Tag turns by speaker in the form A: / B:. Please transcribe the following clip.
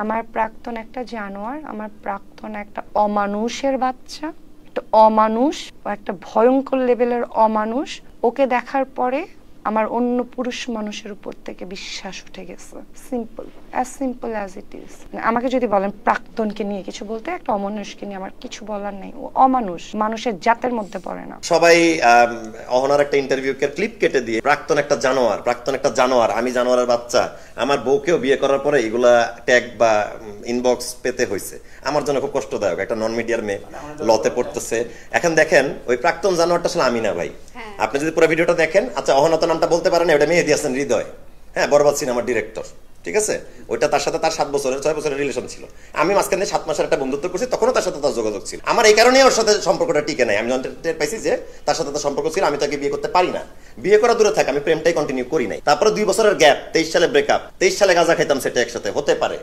A: আমার প্রাক্তন একটা জানোয়ার, আমার প্রাক্তন একটা অমানুষের বাচ্চা, একটা অমানুষ, একটা ভয়ঙ্কর লেভেলের অমানুষ। ওকে দেখার পরে আমার অন্য পুরুষ মানুষের উপর থেকে বিশ্বাস উঠে গেছে। Simple as it is. আমাকে যদি বলেন প্রাক্তনকে নিয়ে কিছু বলতে, একটা অমানুষকে নিয়ে আমার কিছু বলার নেই। ও অমানুষ, মানুষের জাতের মধ্যে পড়ে না।
B: সবাই অহনার একটা ইন্টারভিউ ক্লিপ কেটে দিয়ে প্রাক্তন একটা জানোয়ার, আমি জানোয়ারের বাচ্চা, আমার বউকেও বিয়ে করার পরে এগুলা ট্যাগ বা ইনবক্স পেতে হয়েছে। আমার জন্য খুব কষ্টদায়ক। একটা নন মিডিয়ার মেয়ে লতে পড়তেছে। এখন দেখেন ওই প্রাক্তন জানোয়ারটা আসলে আমি না ভাই। আপনি যদি পুরো ভিডিওটা দেখেন, আচ্ছা অহনা তো নামটা বলতে পারেন, ওটা মেহেদী হাসান হৃদয়, হ্যাঁ, বরবাদ সিনেমার ডিরেক্টর, ঠিক আছে। ওইটা তার সাথে তার 6 বছরের রিলেশন ছিল। আমি মাঝখানে 7 মাসের একটা বন্ধুত্ব করছি, তখনও তার সাথে তার যোগাযোগ ছিল। আমার এই কারণে ওর সাথে সম্পর্কটা টিকে নাই। আমি টের পাইছি যে তার সাথে তার সম্পর্ক ছিল, আমি তাকে বিয়ে করতে পারি না। বিয়ে করা দূরে থাকে, আমি প্রেমটাই কন্টিনিউ করি নাই। তারপরে 2 বছরের গ্যাপ, 23 সালে ব্রেকআপ, 23 সালে গাঁজা খাইতাম, সেটা একসাথে হতে পারে।